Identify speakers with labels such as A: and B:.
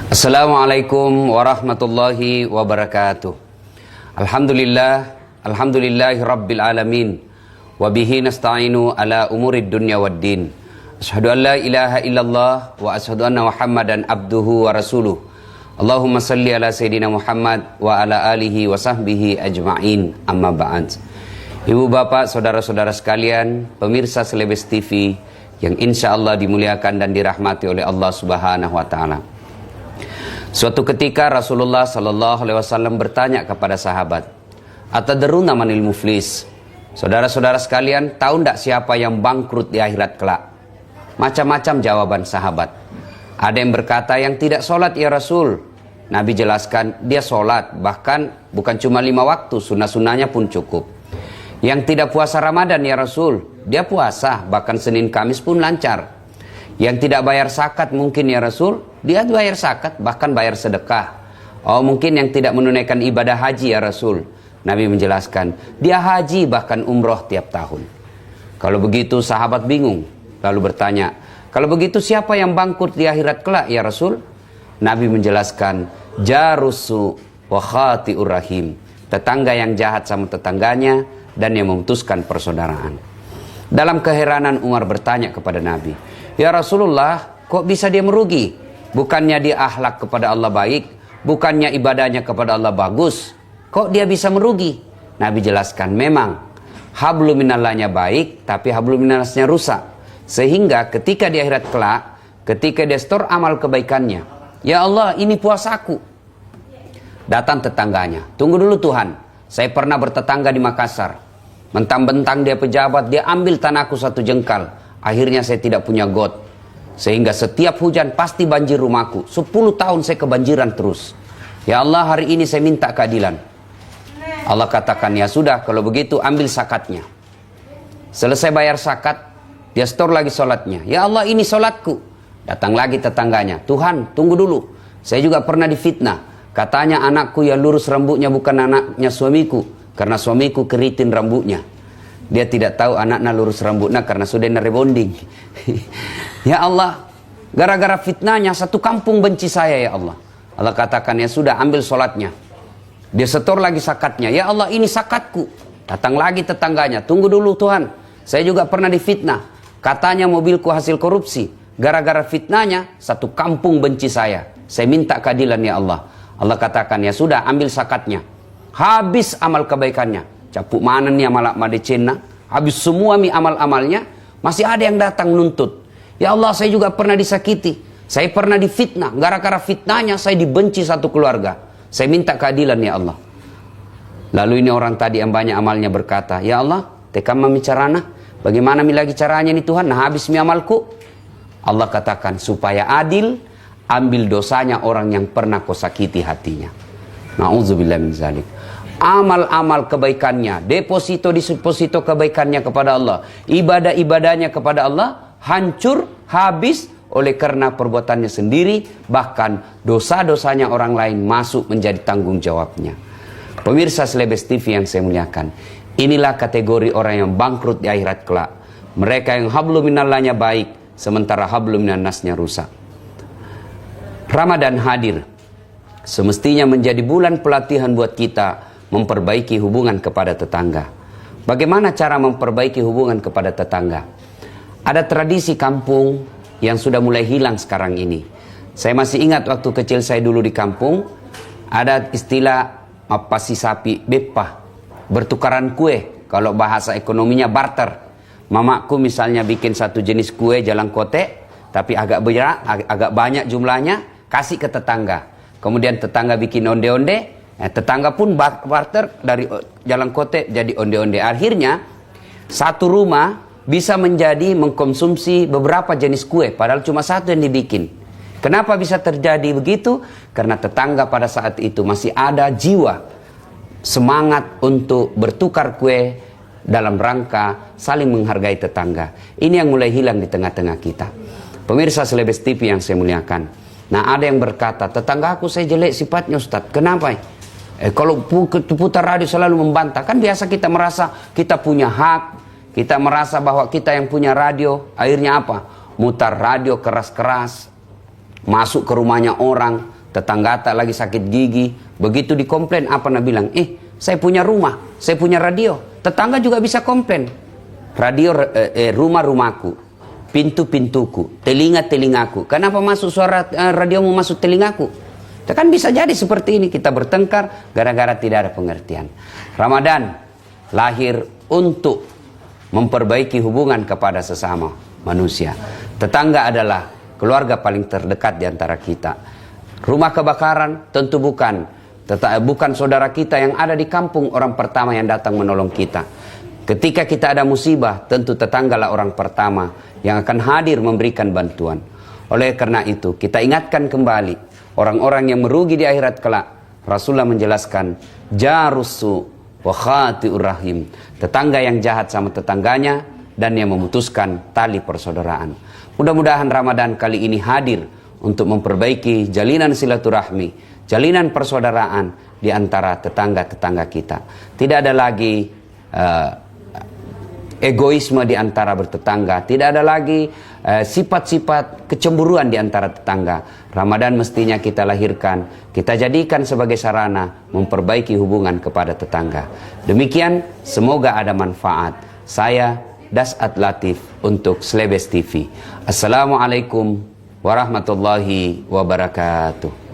A: Assalamualaikum warahmatullahi wabarakatuh. Alhamdulillahi rabbil alamin. Wabihi nasta'inu ala umurid dunya waddin. Asyhadu an la ilaha illallah wa asyhadu anna Muhammadan abduhu wa rasuluh. Allahumma salli ala Sayyidina Muhammad wa ala alihi wa sahbihi ajma'in, amma ba'd. Ibu bapak, saudara-saudara sekalian, pemirsa Selebes TV yang insya Allah dimuliakan dan dirahmati oleh Allah Subhanahu wa ta'ala. Suatu ketika Rasulullah Sallallahu Alaihi Wasallam bertanya kepada sahabat, "Atadruna manil muflis?" Saudara-saudara sekalian, tahu tidak siapa yang bangkrut di akhirat kelak? Macam-macam jawaban sahabat. Ada yang berkata, yang tidak sholat ya Rasul. Nabi jelaskan, dia sholat, bahkan bukan cuma 5 waktu, sunnah-sunnahnya pun cukup. Yang tidak puasa Ramadan ya Rasul, dia puasa, bahkan Senin Kamis pun lancar. Yang tidak bayar zakat mungkin ya Rasul, dia bayar zakat, bahkan bayar sedekah. Oh, mungkin yang tidak menunaikan ibadah haji ya Rasul. Nabi menjelaskan, dia haji bahkan umroh tiap tahun. Kalau begitu sahabat bingung, lalu bertanya, kalau begitu siapa yang bangkrut di akhirat kelak ya Rasul? Nabi menjelaskan, jarusu wa khati'ur rahim, tetangga yang jahat sama tetangganya dan yang memutuskan persaudaraan. Dalam keheranan Umar bertanya kepada Nabi, ya Rasulullah, kok bisa dia merugi? Bukannya dia akhlak kepada Allah baik, bukannya ibadahnya kepada Allah bagus, kok dia bisa merugi? Nabi jelaskan, memang hablum minallahnya baik, tapi hablum minannasnya rusak. Sehingga ketika di akhirat kelak, ketika dia store amal kebaikannya, ya Allah, ini puasaku. Datang tetangganya, tunggu dulu Tuhan, saya pernah bertetangga di Makassar. Mentang-mentang dia pejabat, dia ambil tanahku 1 jengkal. Akhirnya saya tidak punya got. Sehingga setiap hujan pasti banjir rumahku. 10 tahun saya kebanjiran terus. Ya Allah, hari ini saya minta keadilan. Allah katakan, ya sudah, kalau begitu ambil zakatnya. Selesai bayar zakat, dia store lagi sholatnya. Ya Allah, ini sholatku. Datang lagi tetangganya. Tuhan, tunggu dulu. Saya juga pernah difitnah. Katanya anakku yang lurus rambutnya bukan anaknya suamiku. Karena suamiku keriting rambutnya. Dia tidak tahu anaknya lurus rambutnya karena sudah rebonding. Ya Allah, gara-gara fitnahnya 1 kampung benci saya ya Allah. Allah katakan, ya sudah, ambil sholatnya. Dia setor lagi zakatnya. Ya Allah, ini zakatku. Datang lagi tetangganya. Tunggu dulu Tuhan, saya juga pernah difitnah. Katanya mobilku hasil korupsi. Gara-gara fitnahnya 1 kampung benci saya. Saya minta keadilan ya Allah. Allah katakan, ya sudah, ambil zakatnya. Habis amal kebaikannya. Capuk mana nih amal madecena. Habis semua amal-amalnya. Masih ada yang datang nuntut. Ya Allah, saya juga pernah disakiti. Saya pernah difitnah. Gara-gara fitnahnya saya dibenci 1 keluarga. Saya minta keadilan ya Allah. Lalu ini orang tadi yang banyak amalnya berkata, ya Allah, tekam mami carana. Bagaimana mi lagi caranya nih Tuhan? Nah, habis mi amalku. Allah katakan, supaya adil, ambil dosanya orang yang pernah kau sakiti hatinya. Na'udzubillah min zalik. Amal-amal kebaikannya, deposito kebaikannya kepada Allah, ibadah-ibadahnya kepada Allah hancur, habis oleh karena perbuatannya sendiri. Bahkan dosa-dosanya orang lain masuk menjadi tanggung jawabnya. Pemirsa Selebes TV yang saya muliakan, inilah kategori orang yang bangkrut di akhirat kelak. Mereka yang hablum minallahnya baik, sementara hablum minannasnya rusak. Ramadan hadir, semestinya menjadi bulan pelatihan buat kita memperbaiki hubungan kepada tetangga. Bagaimana cara memperbaiki hubungan kepada tetangga? Ada tradisi kampung yang sudah mulai hilang sekarang ini. Saya masih ingat waktu kecil saya dulu di kampung, ada istilah mapasi sapi bepah, bertukaran kue. Kalau bahasa ekonominya barter. Mamaku misalnya bikin 1 jenis kue jalang kote, tapi agak banyak jumlahnya, kasih ke tetangga. Kemudian tetangga bikin onde-onde, tetangga pun barter dari jalan kote jadi onde-onde. Akhirnya 1 rumah bisa menjadi mengkonsumsi beberapa jenis kue, padahal cuma 1 yang dibikin. Kenapa bisa terjadi begitu? Karena tetangga pada saat itu masih ada jiwa semangat untuk bertukar kue dalam rangka saling menghargai tetangga. Ini yang mulai hilang di tengah-tengah kita. Pemirsa Selebes TV yang saya muliakan. Nah, ada yang berkata, tetangga aku saya jelek sifatnya Ustadz. Kenapa? Kalau putar radio selalu membantah, kan biasa kita merasa kita punya hak, kita merasa bahwa kita yang punya radio. Akhirnya apa? Mutar radio keras-keras, masuk ke rumahnya orang, tetangga tak lagi sakit gigi, begitu dikomplain apa nak bilang? Saya punya rumah, saya punya radio. Tetangga juga bisa komplain. Radio, rumah-rumahku, pintu-pintuku, telinga-telingaku. Kenapa masuk suara radiomu masuk telingaku? Kan bisa jadi seperti ini. Kita bertengkar gara-gara tidak ada pengertian. Ramadan lahir untuk memperbaiki hubungan kepada sesama manusia. Tetangga adalah keluarga paling terdekat di antara kita. Rumah kebakaran tentu bukan saudara kita yang ada di kampung orang pertama yang datang menolong kita. Ketika kita ada musibah, tentu tetanggalah orang pertama yang akan hadir memberikan bantuan. Oleh karena itu, kita ingatkan kembali orang-orang yang merugi di akhirat kelak. Rasulullah menjelaskan, jarusu wa khati'ur rahim. Tetangga yang jahat sama tetangganya dan yang memutuskan tali persaudaraan. Mudah-mudahan Ramadan kali ini hadir untuk memperbaiki jalinan silaturahmi, jalinan persaudaraan di antara tetangga-tetangga kita. Tidak ada lagi egoisme di antara bertetangga. Tidak ada lagi sifat-sifat kecemburuan di antara tetangga. Ramadan mestinya kita lahirkan, kita jadikan sebagai sarana memperbaiki hubungan kepada tetangga. Demikian, semoga ada manfaat. Saya Das'at Latif untuk Slebes TV. Assalamualaikum warahmatullahi wabarakatuh.